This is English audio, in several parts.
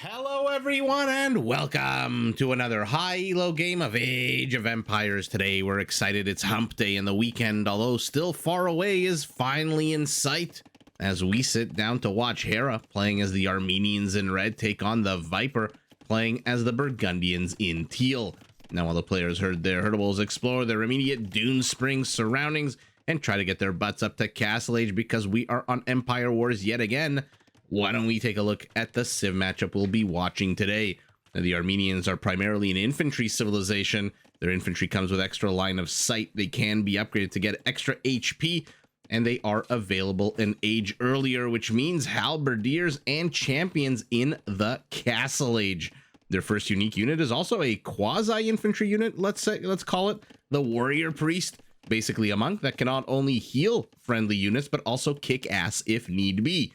Hello everyone and welcome to another high elo game of Age of Empires. Today we're excited, it's hump day and the weekend, although still far away, is finally in sight as we sit down to watch Hera playing as the Armenians in red take on the Viper playing as the Burgundians in teal. Now while the players herd their herdables explore their immediate Dunesprings surroundings and try to get their butts up to Castle Age because we are on Empire Wars yet again, why don't we take a look at the civ matchup we'll be watching today. Now, the Armenians are primarily an infantry civilization. Their infantry comes with extra line of sight. They can be upgraded to get extra HP, and they are available an age earlier, which means halberdiers and champions in the Castle Age. Their first unique unit is also a quasi-infantry unit, let's call it the Warrior Priest. Basically a monk that can not only heal friendly units, but also kick ass if need be.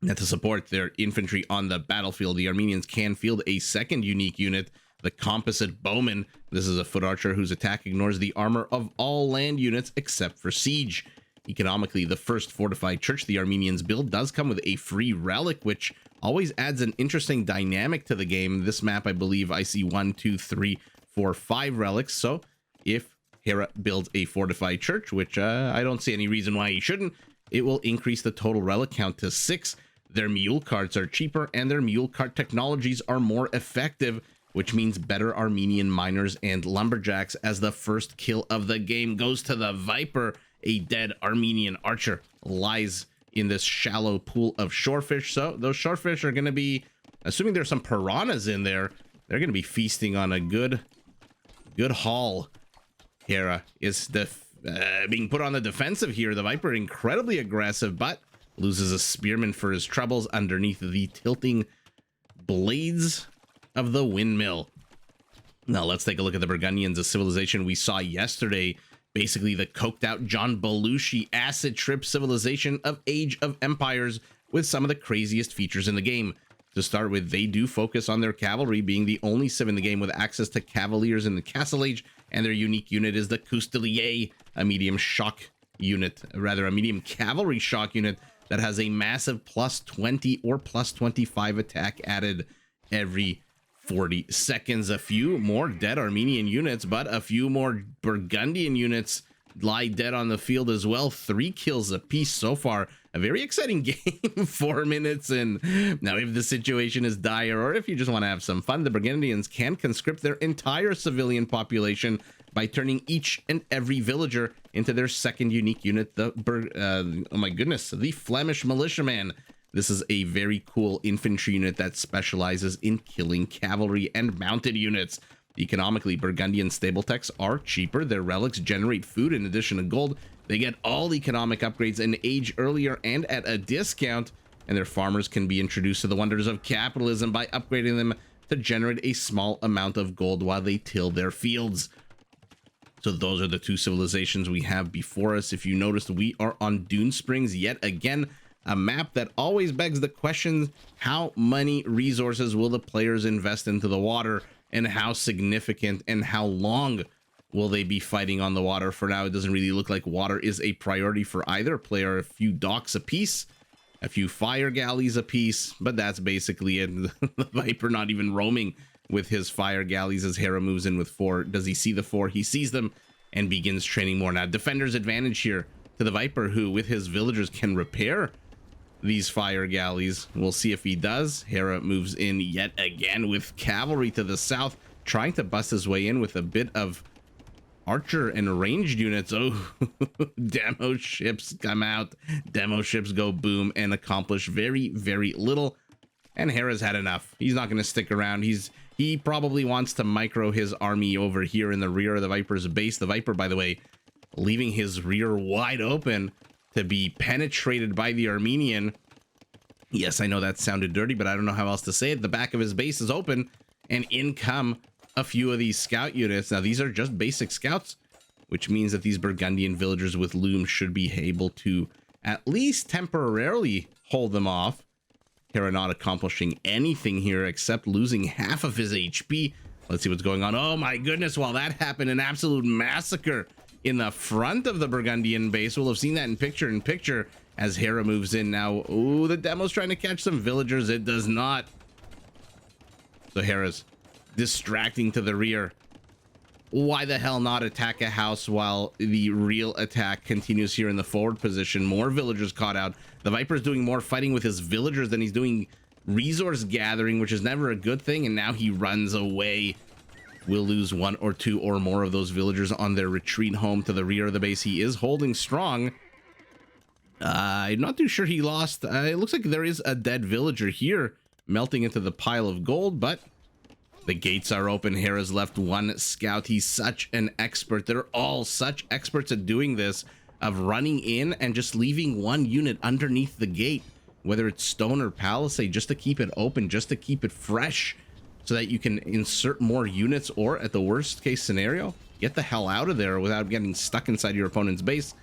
Now, to support their infantry on the battlefield, the Armenians can field a second unique unit, the Composite Bowman. This is a foot archer whose attack ignores the armor of all land units except for siege. Economically, the first fortified church the Armenians build does come with a free relic, which always adds an interesting dynamic to the game. This map, I believe I see 1, 2, 3, 4, 5 relics. So if Hera builds a fortified church, which I don't see any reason why he shouldn't, it will increase the total relic count to 6. Their mule carts are cheaper and their mule cart technologies are more effective, which means better Armenian miners and lumberjacks, as the first kill of the game goes to the Viper. A dead Armenian archer lies in this shallow pool of shorefish. So those shorefish are going to be, assuming there's some piranhas in there, they're going to be feasting on a good haul. Hera is being put on the defensive here. The Viper incredibly aggressive, but loses a spearman for his troubles underneath the tilting blades of the windmill. Now let's take a look at the Burgundians, a civilization we saw yesterday. Basically the coked out John Belushi acid trip civilization of Age of Empires with some of the craziest features in the game. To start with, they do focus on their cavalry, being the only civ in the game with access to cavaliers in the Castle Age, and their unique unit is the Coustelier, a medium shock unit, rather a medium cavalry shock unit that has a massive plus 20 or plus 25 attack added every 40 seconds. A few more dead Armenian units, but a few more Burgundian units lie dead on the field as well. 3 kills apiece so far. A very exciting game, 4 minutes in. Now, if the situation is dire or if you just want to have some fun, the Burgundians can conscript their entire civilian population by turning each and every villager into their second unique unit, the Flemish Militiaman. This is a very cool infantry unit that specializes in killing cavalry and mounted units. Economically, Burgundian stable techs are cheaper. Their relics generate food in addition to gold. They get all economic upgrades in age earlier and at a discount, and their farmers can be introduced to the wonders of capitalism by upgrading them to generate a small amount of gold while they till their fields. So those are the two civilizations we have before us. If you noticed, we are on Dunesprings yet again, a map that always begs the question, how many resources will the players invest into the water, and how significant and how long will they be fighting on the water? For now, it doesn't really look like water is a priority for either player. A few docks apiece, a few fire galleys apiece, but that's basically it. The Viper not even roaming with his fire galleys as Hera moves in with 4. Does he see the 4? He sees them and begins training more. Now, defender's advantage here to the Viper, who with his villagers can repair these fire galleys. We'll see if he does. Hera moves in yet again with cavalry to the south, trying to bust his way in with a bit of archer and ranged units. Oh, demo ships come out. Demo ships go boom and accomplish very, very little. And Hera's had enough. He's not going to stick around. He probably wants to micro his army over here in the rear of the Viper's base. The Viper, by the way, leaving his rear wide open to be penetrated by the Armenian. Yes, I know that sounded dirty, but I don't know how else to say it. The back of his base is open, and in come a few of these scout units. Now, these are just basic scouts, which means that these Burgundian villagers with looms should be able to at least temporarily hold them off. Hera not accomplishing anything here except losing half of his HP. Let's see what's going on. Oh my goodness, while that happened, an absolute massacre in the front of the Burgundian base. We'll have seen that in picture as Hera moves in now. Oh, the demo's trying to catch some villagers. It does not. So Hera's distracting to the rear. Why the hell not attack a house while the real attack continues here in the forward position? More villagers caught out. The Viper's doing more fighting with his villagers than he's doing resource gathering, which is never a good thing, and now he runs away. Will lose one or two or more of those villagers on their retreat home to the rear of the base. He is holding strong. I'm not too sure he lost. It looks like there is a dead villager here melting into the pile of gold, but the gates are open. Hera's left one scout. He's such an expert. They're all such experts at doing this, of running in and just leaving one unit underneath the gate, whether it's stone or palisade, just to keep it open, just to keep it fresh, so that you can insert more units, or at the worst case scenario, get the hell out of there without getting stuck inside your opponent's base.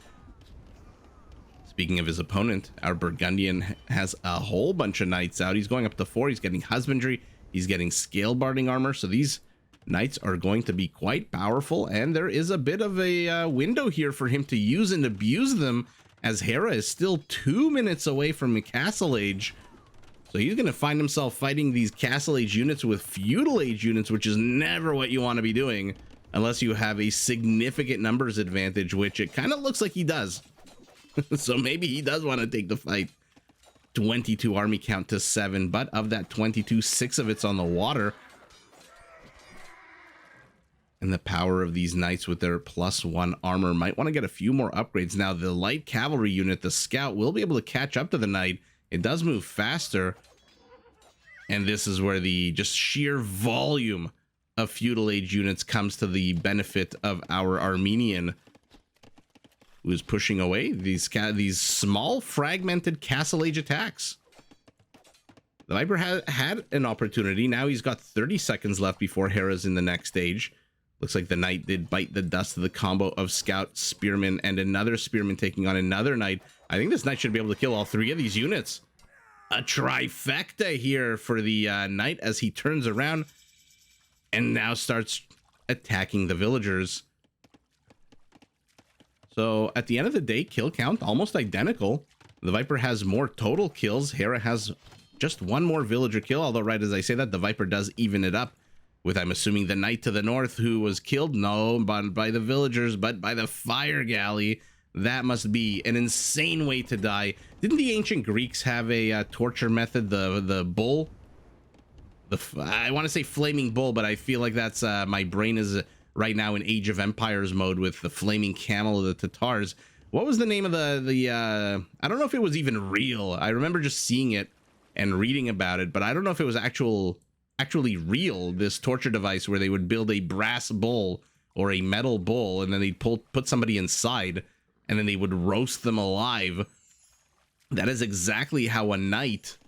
Speaking of his opponent, our Burgundian has a whole bunch of knights out. He's going up to 4. He's getting husbandry. He's getting scale barding armor. So these knights are going to be quite powerful. And there is a bit of a window here for him to use and abuse them, as Hera is still 2 minutes away from Castle Age. So he's going to find himself fighting these Castle Age units with Feudal Age units, which is never what you want to be doing unless you have a significant numbers advantage, which it kind of looks like he does. So maybe he does want to take the fight. 22 army count to 7, but of that 22, 6 of it's on the water. And the power of these knights with their +1 armor might want to get a few more upgrades. Now, the light cavalry unit, the scout, will be able to catch up to the knight. It does move faster. And this is where the just sheer volume of Feudal Age units comes to the benefit of our Armenian, who is pushing away these small fragmented Castle Age attacks. The Viper had an opportunity. Now he's got 30 seconds left before Hera's in the next stage. Looks like the knight did bite the dust of the combo of scout, spearman, and another spearman taking on another knight. I think this knight should be able to kill all 3 of these units. A trifecta here for the knight as he turns around and now starts attacking the villagers. So at the end of the day, kill count almost identical. The Viper has more total kills. Hera has just 1 more villager kill, although right as I say that, the Viper does even it up with, I'm assuming, the knight to the north, who was killed, no, by the villagers, but by the fire galley. That must be an insane way to die. Didn't the ancient Greeks have a torture method, the bull? I want to say flaming bull, but I feel like that's my brain is right now in Age of Empires mode with the flaming camel of the Tatars. What was the name of the I don't know if it was even real. I remember just seeing it and reading about it, but I don't know if it was actually real, this torture device where they would build a brass bull or a metal bull, and then they'd put somebody inside, and then they would roast them alive. That is exactly how a knight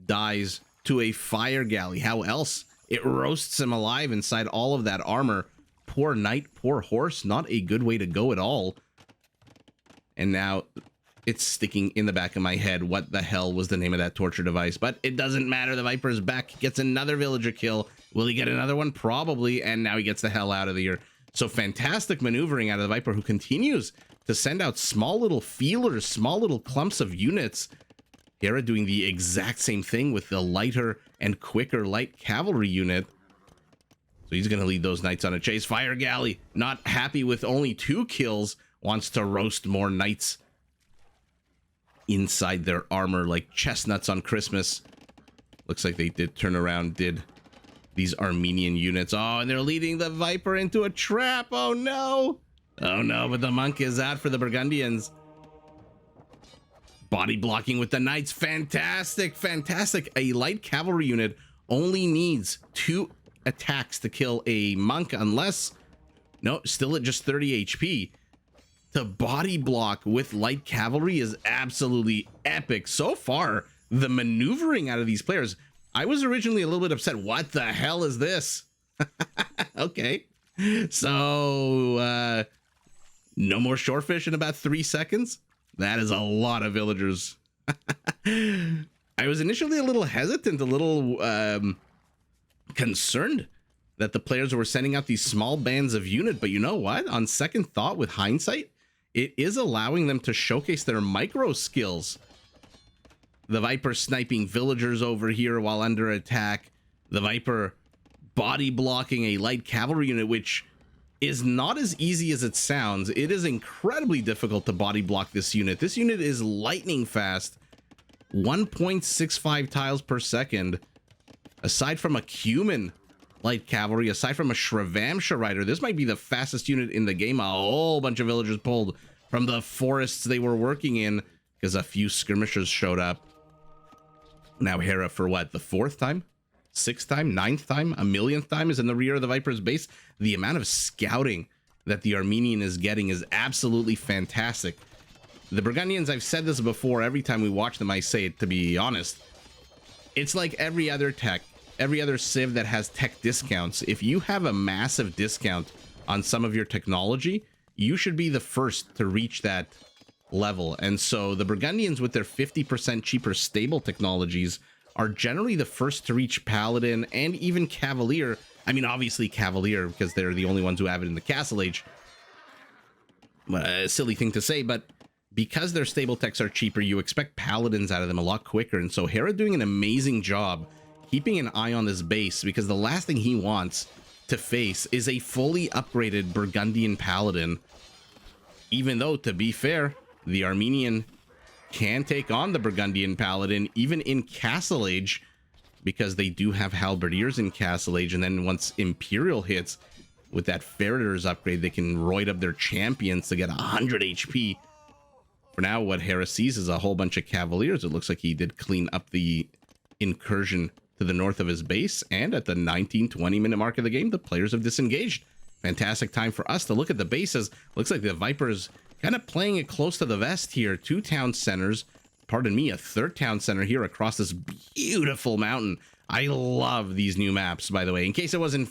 dies to a fire galley. How else? It roasts him alive inside all of that armor. Poor knight, poor horse, not a good way to go at all. And now it's sticking in the back of my head what the hell was the name of that torture device, but it doesn't matter. The Viper's back, gets another villager kill. Will he get another one? Probably, and now he gets the hell out of here. So fantastic maneuvering out of the Viper, who continues to send out small little feelers, small little clumps of units. Hera doing the exact same thing with the lighter and quicker light cavalry unit. So he's going to lead those knights on a chase. Fire galley, not happy with only 2 kills, wants to roast more knights inside their armor like chestnuts on Christmas. Looks like they did turn around, did these Armenian units. Oh, and they're leading the Viper into a trap. Oh no. Oh no, but the monk is out for the Burgundians. Body blocking with the knights. Fantastic, fantastic. A light cavalry unit only needs 2 attacks to kill a monk, unless, no, still at just 30 HP. To body block with light cavalry is absolutely epic. So far, the maneuvering out of these players, I was originally a little bit upset. What the hell is this? Okay. So, no more shorefish in about 3 seconds. That is a lot of villagers. I was initially a little hesitant, a little concerned that the players were sending out these small bands of unit, but you know what? On second thought, with hindsight, it is allowing them to showcase their micro skills. The Viper sniping villagers over here while under attack. The Viper body blocking a light cavalry unit, which is not as easy as it sounds. It is incredibly difficult to body block this unit. This unit is lightning fast, 1.65 tiles per second. Aside from a Cuman light cavalry, aside from a Shrevamsha rider, this might be the fastest unit in the game. A whole bunch of villagers pulled from the forests they were working in because a few skirmishers showed up. Now Hera, for what, the 4th time? 6th time? 9th time? A millionth time is in the rear of the Viper's base. The amount of scouting that the Armenian is getting is absolutely fantastic. The Burgundians, I've said this before, every time we watch them I say it, to be honest. It's like every other tech, every other civ that has tech discounts. If you have a massive discount on some of your technology, you should be the first to reach that level. And so the Burgundians, with their 50% cheaper stable technologies, are generally the first to reach Paladin and even Cavalier. I mean, obviously Cavalier, because they're the only ones who have it in the Castle Age. A silly thing to say, but because their stable techs are cheaper, you expect Paladins out of them a lot quicker. And so Hera doing an amazing job keeping an eye on this base, because the last thing he wants to face is a fully upgraded Burgundian Paladin. Even though, to be fair, the Armenian can take on the Burgundian Paladin even in Castle Age, because they do have Halberdiers in Castle Age. And then once Imperial hits with that Ferreters upgrade, they can roid up their champions to get 100 HP. For now, what Hera sees is a whole bunch of Cavaliers. It looks like he did clean up the incursion to the north of his base, and at the 19-20 minute mark of the game, the players have disengaged. Fantastic time for us to look at the bases. Looks like the Vipers kind of playing it close to the vest here. 2 town centers, pardon me, a 3rd town center here across this beautiful mountain. I love these new maps, by the way. In case it wasn't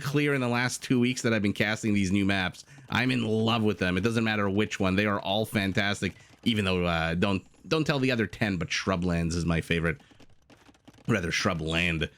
clear in the last 2 weeks that I've been casting these new maps, I'm in love with them. It doesn't matter which one; they are all fantastic. Even though don't tell the other 10, but Shrublands is my favorite. Rather, Shrubland.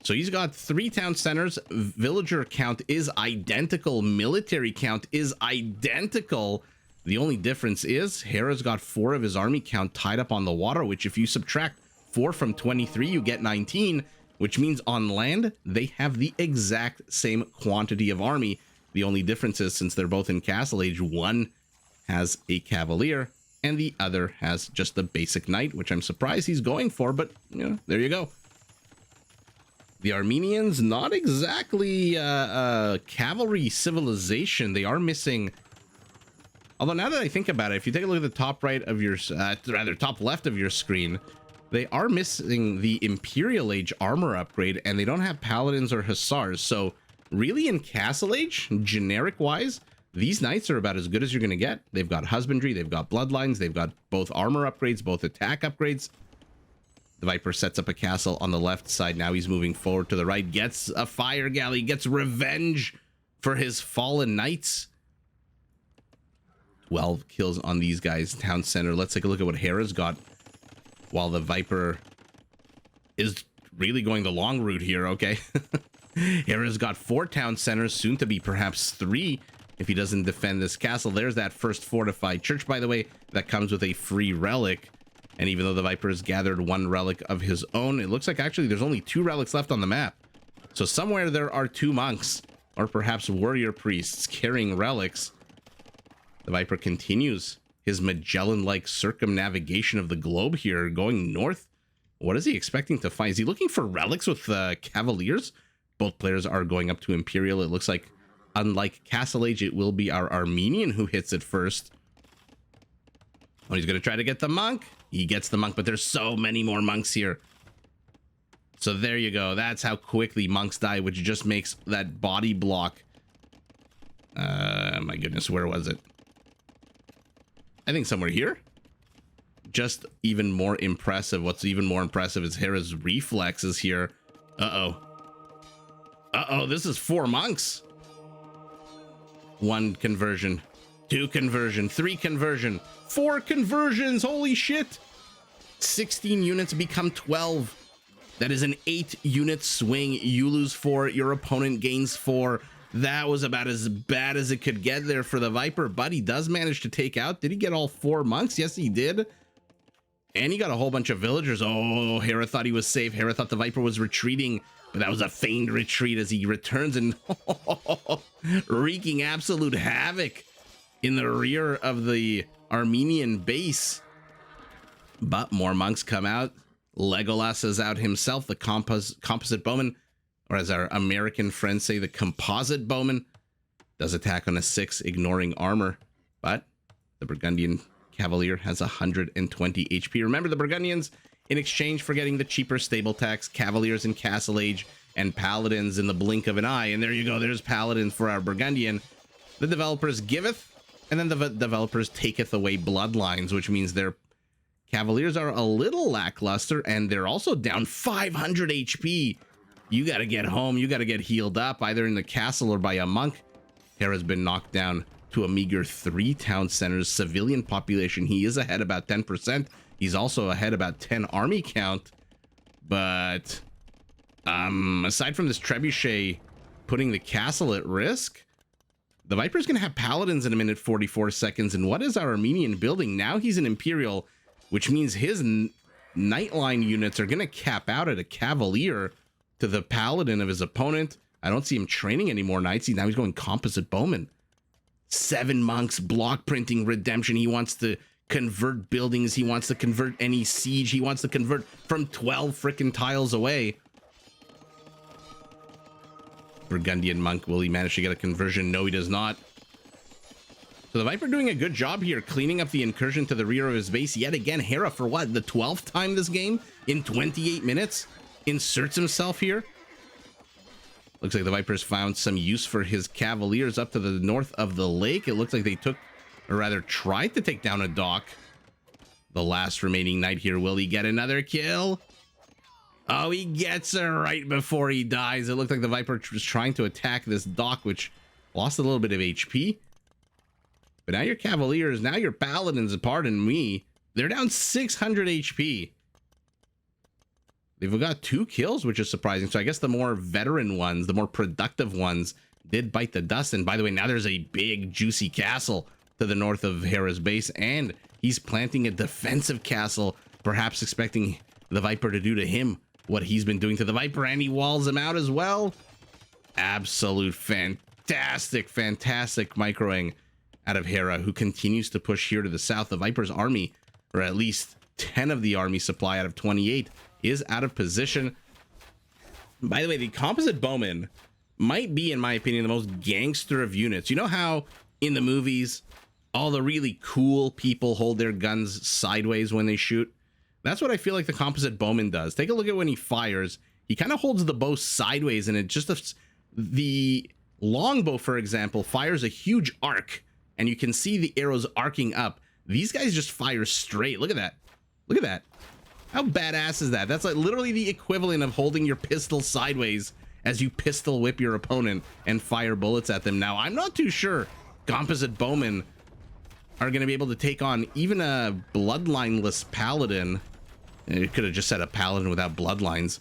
So he's got 3 town centers. Villager count is identical. Military count is identical. The only difference is Hera's got 4 of his army count tied up on the water, which if you subtract 4 from 23, you get 19, which means on land, they have the exact same quantity of army. The only difference is, since they're both in Castle Age, one has a Cavalier and the other has just the basic Knight, which I'm surprised he's going for, but you know, there you go. The Armenians, not exactly cavalry civilization. They are missing... Although now that I think about it, if you take a look at the top right of your... rather, top left of your screen, they are missing the Imperial Age armor upgrade, and they don't have Paladins or Hussars. So really in Castle Age, generic-wise, these Knights are about as good as you're going to get. They've got Husbandry, they've got Bloodlines, they've got both armor upgrades, both attack upgrades. The Viper sets up a castle on the left side. Now he's moving forward to the right, gets a fire galley, gets revenge for his fallen knights. 12 kills on these guys. Town center. Let's take a look at what Hera's got, while the Viper is really going the long route here. Okay. Hera's got 4 town centers, soon to be perhaps 3 if he doesn't defend this castle. There's that first fortified church, by the way, that comes with a free relic. And even though the Viper has gathered 1 relic of his own, it looks like actually there's only 2 relics left on the map. So somewhere there are 2 monks, or perhaps warrior priests, carrying relics. The Viper continues his Magellan-like circumnavigation of the globe here, going north. What is he expecting to find? Is he looking for relics with Cavaliers? Both players are going up to Imperial. It looks like, unlike Castle Age, it will be our Armenian who hits it first. Oh, he's going to try to get the monk. He gets the monk, but there's so many more monks here. So there you go. That's how quickly monks die, which just makes that body block. My goodness, where was it? I think somewhere here. Just even more impressive. What's even more impressive is Hera's reflexes here. Uh-oh. Uh-oh, this is 4 monks. 1 conversion. 2 conversion. 3 conversion. 4 conversions. Holy shit. 16 units become 12. That is an 8-unit swing. You lose 4. Your opponent gains 4. That was about as bad as it could get there for the Viper, but he does manage to take out. Did he get all 4 monks? Yes, he did. And he got a whole bunch of villagers. Oh, Hera thought he was safe. Hera thought the Viper was retreating, but that was a feigned retreat as he returns and wreaking absolute havoc in the rear of the Armenian base. But more monks come out. Legolas is out himself, the composite bowman, or as our American friends say, the composite bowman, does attack on a 6, ignoring armor. But the Burgundian Cavalier has 120 HP. Remember, the Burgundians, in exchange for getting the cheaper stable tax, Cavaliers in Castle Age, and Paladins in the blink of an eye. And there you go, there's Paladins for our Burgundian. The developers giveth, and then the developers taketh away bloodlines, which means their Cavaliers are a little lackluster, and they're also down 500 HP. You got to get home. You got to get healed up, either in the castle or by a monk. Hera's been knocked down to a meager 3 town centers. Civilian population, he is ahead about 10%. He's also ahead about 10 army count. But aside from this trebuchet putting the castle at risk, the Viper's going to have Paladins in a minute 44 seconds. And what is our Armenian building? Now he's an Imperial, which means his Nightline units are going to cap out at a Cavalier to the Paladin of his opponent. I don't see him training any more knights. Now he's going composite bowman. 7 monks, block printing, redemption. He wants to convert buildings. He wants to convert any siege. He wants to convert from 12 freaking tiles away. Burgundian monk, will he manage to get a conversion? No, he does not. So the Viper doing a good job here, cleaning up the incursion to the rear of his base. Yet again, Hera, for what, the 12th time this game in 28 minutes, inserts himself here. Looks like the Viper's found some use for his Cavaliers up to the north of the lake. It looks like they took, or rather tried to take down a dock. The last remaining knight here, will he get another kill? Oh, he gets it right before he dies. It looked like the Viper was trying to attack this dock, which lost a little bit of HP. But now your Cavaliers, now your Paladins, pardon me, they're down 600 HP. They've got 2 kills, which is surprising. So I guess the more veteran ones, the more productive ones, did bite the dust. And by the way, now there's a big, juicy castle to the north of Hera's base. And he's planting a defensive castle, perhaps expecting the Viper to do to him what he's been doing to the Viper. And he walls him out as well. Absolute fantastic microing out of Hera, who continues to push here to the south. The Viper's army, or at least 10 of the army supply out of 28, is out of position. By the way, the composite bowman might be, in my opinion, the most gangster of units. You know how in the movies all the really cool people hold their guns sideways when they shoot? That's what I feel like the composite bowman does. Take a look at when he fires. He kind of holds the bow sideways, and it just, the longbow, for example, fires a huge arc, and you can see the arrows arcing up. These guys just fire straight. Look at that. Look at that. How badass is that? That's like literally the equivalent of holding your pistol sideways as you pistol whip your opponent and fire bullets at them. Now, I'm not too sure composite bowmen are going to be able to take on even a bloodlineless paladin. It could have just said a paladin without bloodlines.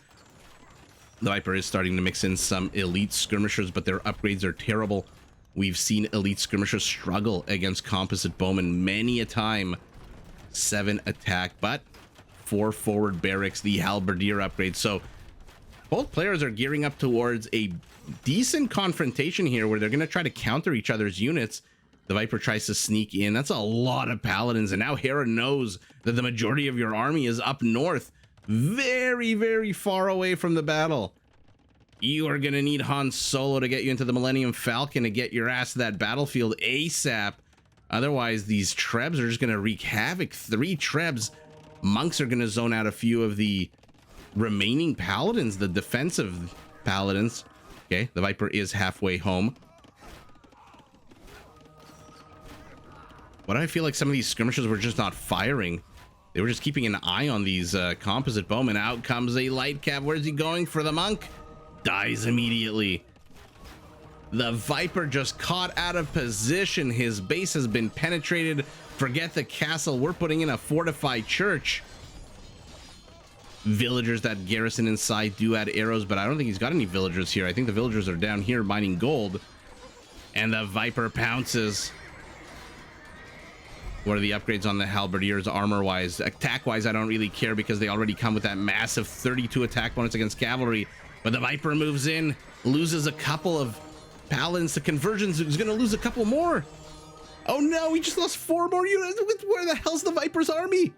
The Viper is starting to mix in some elite skirmishers, but their upgrades are terrible. We've seen elite skirmishers struggle against composite bowmen many a time. 7 attack, but 4 forward barracks, the halberdier upgrade. So both players are gearing up towards a decent confrontation here where they're going to try to counter each other's units. The Viper tries to sneak in. That's a lot of paladins, and now Hera knows that the majority of your army is up north, very, very far away from the battle. You are going to need Han Solo to get you into the Millennium Falcon to get your ass to that battlefield ASAP. Otherwise, these Trebs are just going to wreak havoc. 3 Trebs. Monks are going to zone out a few of the remaining paladins, the defensive paladins. Okay, the Viper is halfway home. Why do I feel like some of these skirmishers were just not firing? They were just keeping an eye on these composite bowmen. Out comes a light cav. Where's he going for the monk? Dies immediately. The Viper just caught out of position. His base has been penetrated. Forget the castle. We're putting in a fortified church. Villagers that garrison inside do add arrows, but I don't think he's got any villagers here. I think the villagers are down here mining gold. And the Viper pounces. What are the upgrades on the Halberdiers armor-wise? Attack-wise, I don't really care because they already come with that massive 32 attack bonus against cavalry. But the Viper moves in, loses a couple of paladins to conversions. He's going to lose a couple more. Oh no, he just lost 4 more units. Where the hell's the Viper's army?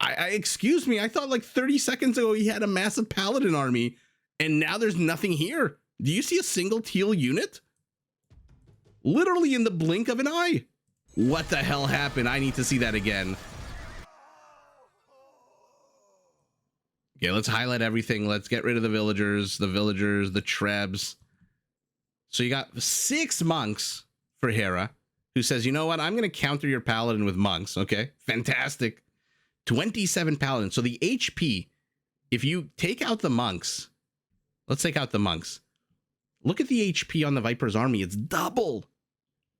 Excuse me, I thought like 30 seconds ago he had a massive paladin army, and now there's nothing here. Do you see a single teal unit? Literally in the blink of an eye. What the hell happened? I need to see that again. Okay, let's highlight everything. Let's get rid of the villagers, the trebs. So you got 6 monks for Hera, who says, you know what? I'm going to counter your paladin with monks. Okay, fantastic. 27 paladins. So the HP, if you take out the monks, let's take out the monks. Look at the HP on the Viper's army. It's double.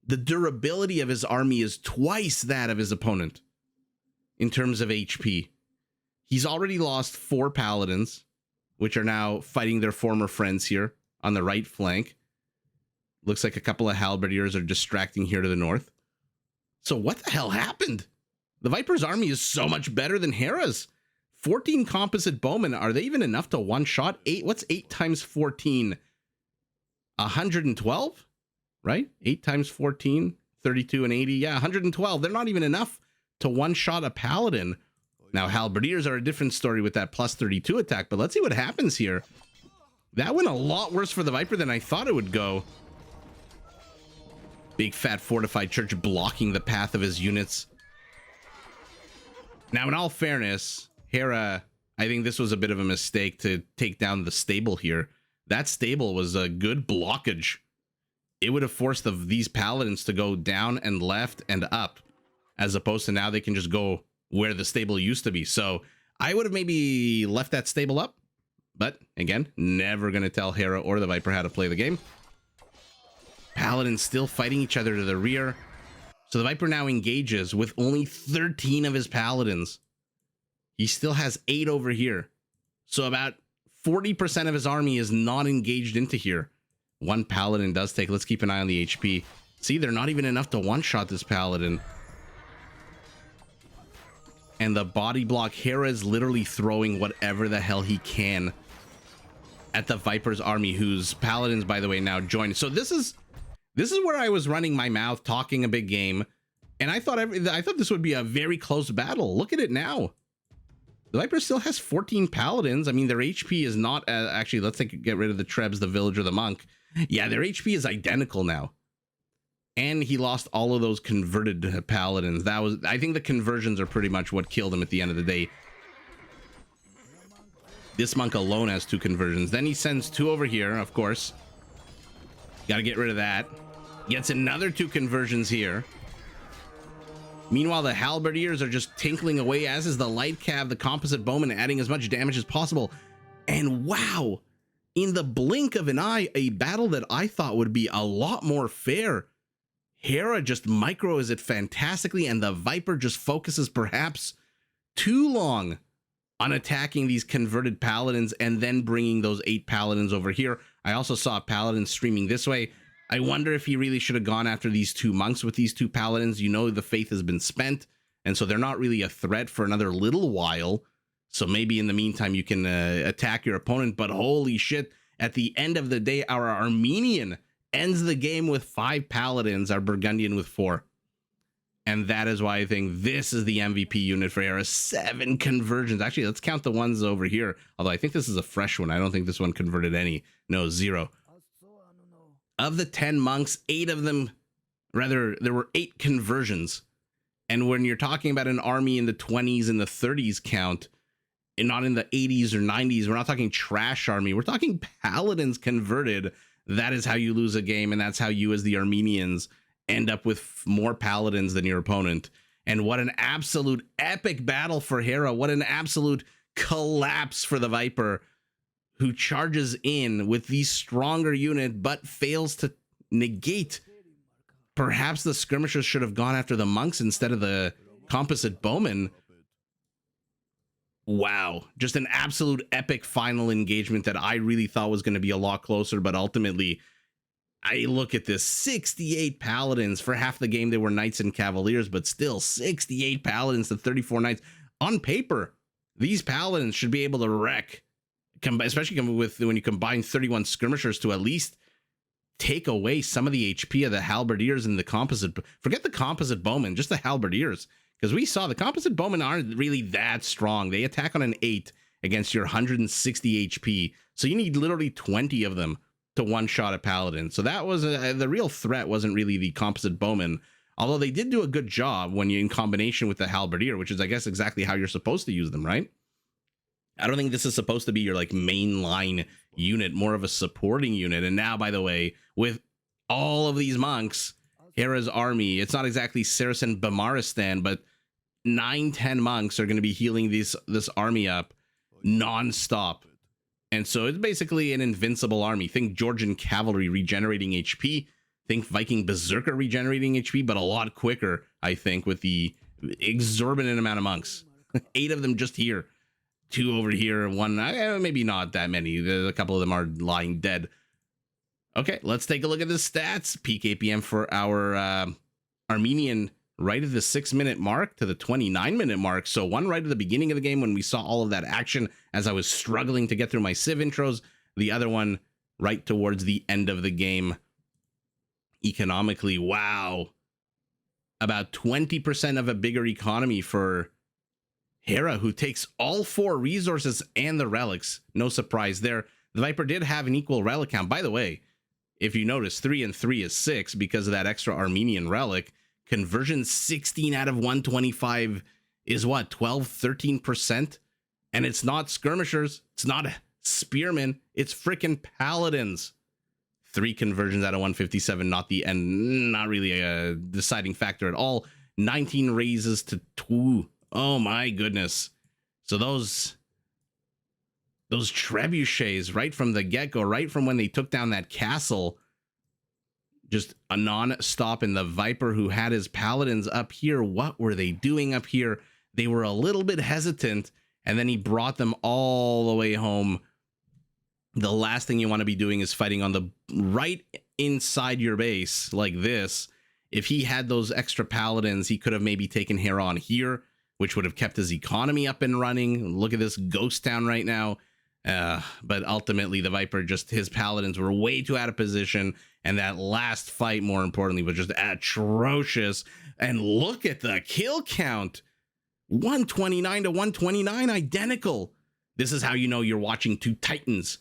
The durability of his army is twice that of his opponent in terms of HP. He's already lost 4 paladins, which are now fighting their former friends here on the right flank. Looks like a couple of halberdiers are distracting here to the north. So what the hell happened? The Viper's army is so much better than Hera's. 14 composite bowmen. Are they even enough to one-shot? 8. What's 8 times 14? 112? Right? 8 times 14, 32 and 80. Yeah, 112. They're not even enough to one-shot a paladin. Now, halberdiers are a different story with that plus 32 attack, but let's see what happens here. That went a lot worse for the Viper than I thought it would go. Big fat fortified church blocking the path of his units. Now, in all fairness, Hera, I think this was a bit of a mistake to take down the stable here. That stable was a good blockage. It would have forced these paladins to go down and left and up, as opposed to now they can just go where the stable used to be. So I would have maybe left that stable up, but again, never going to tell Hera or the Viper how to play the game. Paladins still fighting each other to the rear. So the Viper now engages with only 13 of his paladins. He still has 8 over here. So about 40% of his army is not engaged into here. 1 paladin does take. Let's keep an eye on the HP. See, they're not even enough to one-shot this paladin. And the body block, Hera is literally throwing whatever the hell he can at the Viper's army, whose paladins, by the way, now join. So this is where I was running my mouth, talking a big game, and I thought this would be a very close battle. Look at it now. The Viper still has 14 paladins. I mean, their HP is not actually. Let's get rid of the trebs, the villager, the monk. Yeah, their HP is identical now. And he lost all of those converted paladins. I think the conversions are pretty much what killed him at the end of the day. This monk alone has 2 conversions. Then he sends 2 over here, of course. Got to get rid of that. Gets another 2 conversions here. Meanwhile, the halberdiers are just tinkling away, as is the light cav, the composite bowman, adding as much damage as possible. And wow, in the blink of an eye, a battle that I thought would be a lot more fair. Hera just micros it fantastically, and the Viper just focuses perhaps too long on attacking these converted paladins and then bringing those 8 paladins over here. I also saw paladins streaming this way. I wonder if he really should have gone after these 2 monks with these 2 paladins. You know, the faith has been spent, and so they're not really a threat for another little while. So maybe in the meantime, you can attack your opponent. But holy shit, at the end of the day, our Armenian ends the game with 5 paladins, our Burgundian with 4. And that is why I think this is the MVP unit for Hera. 7 conversions. Actually, let's count the ones over here. Although I think this is a fresh one. I don't think this one converted any. No, 0. Of the 10 monks, 8 of them, rather, there were 8 conversions. And when you're talking about an army in the 20s and the 30s count, and not in the 80s or 90s, we're not talking trash army. We're talking paladins converted. That is how you lose a game, and that's how you, as the Armenians, end up with more paladins than your opponent. And what an absolute epic battle for Hera. What an absolute collapse for the Viper, who charges in with the stronger unit, but fails to negate. Perhaps the skirmishers should have gone after the monks instead of the composite bowmen. Wow, just an absolute epic final engagement that I really thought was going to be a lot closer, but ultimately I look at this 68 paladins. For half the game they were knights and cavaliers, but still 68 paladins to 34 knights. On paper, these paladins should be able to wreck, especially with when you combine 31 skirmishers to at least take away some of the HP of the halberdiers and the composite. Forget the composite bowmen, just the halberdiers, because we saw the composite bowmen aren't really that strong. They attack on an 8 against your 160 HP, so you need literally 20 of them to one-shot a paladin. So that was the real threat. Wasn't really the composite bowman, although they did do a good job when you in combination with the halberdier, which is, I guess, exactly how you're supposed to use them, right? I don't think this is supposed to be your like main line unit, more of a supporting unit. And now, by the way, with all of these monks, Hera's army, it's not exactly Saracen Bamaristan, but 9-10 monks are going to be healing this army up non-stop. And so it's basically an invincible army. Think Georgian cavalry regenerating HP. Think Viking berserker regenerating HP, but a lot quicker, I think, with the exorbitant amount of monks. 8 of them just here. 2 over here, 1, maybe not that many. A couple of them are lying dead. Okay, let's take a look at the stats. Peak APM for our Armenian right at the 6-minute mark to the 29-minute mark. So one right at the beginning of the game when we saw all of that action as I was struggling to get through my Civ intros. The other one right towards the end of the game. Economically, wow. About 20% of a bigger economy for Hera, who takes all 4 resources and the relics. No surprise there. The Viper did have an equal relic count. By the way, if you notice, 3 and 3 is 6 because of that extra Armenian relic. Conversion 16 out of 125 is what, 12-13%? And it's not skirmishers, it's not spearmen, it's freaking paladins. 3 conversions out of 157, not the end, not really a deciding factor at all. 19 raises to 2. Oh my goodness. So those trebuchets right from the get-go, right from when they took down that castle, just a non-stop. And the Viper, who had his paladins up here, what were they doing up here? They were a little bit hesitant, and then he brought them all the way home. The last thing you want to be doing is fighting on the right inside your base like this. If he had those extra paladins, he could have maybe taken Hera on here, which would have kept his economy up and running. Look at this ghost town right now. But ultimately, the Viper, just his paladins were way too out of position. And that last fight, more importantly, was just atrocious. And look at the kill count. 129 to 129, identical. This is how you know you're watching 2 titans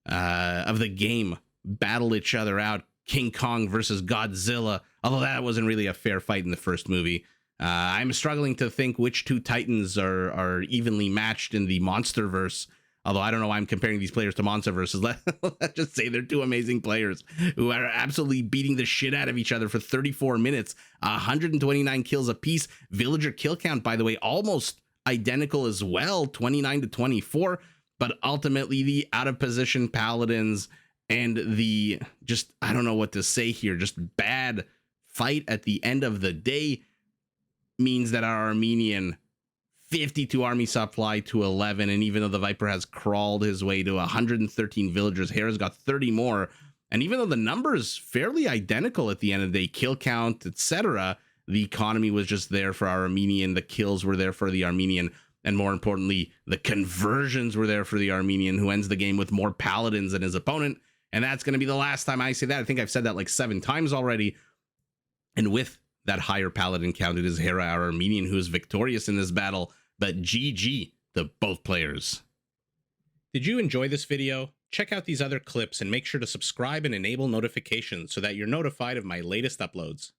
of the game battle each other out. King Kong versus Godzilla. Although that wasn't really a fair fight in the first movie. I'm struggling to think which 2 titans are evenly matched in the Monsterverse. Although I don't know why I'm comparing these players to Monsterverses. Let's just say they're 2 amazing players who are absolutely beating the shit out of each other for 34 minutes. 129 kills apiece. Villager kill count, by the way, almost identical as well. 29 to 24. But ultimately, the out of position paladins and the just, I don't know what to say here, just bad fight at the end of the day means that our Armenian 52 army supply to 11, and even though the Viper has crawled his way to 113 villagers, Hera's got 30 more, and even though the numbers fairly identical at the end of the day, kill count, etc., the economy was just there for our Armenian, the kills were there for the Armenian, and more importantly, the conversions were there for the Armenian, who ends the game with more paladins than his opponent, and that's going to be the last time I say that. I think I've said that like 7 times already, and with that higher paladin count, it is Hera, our Armenian, who is victorious in this battle. But GG to both players. Did you enjoy this video? Check out these other clips and make sure to subscribe and enable notifications so that you're notified of my latest uploads.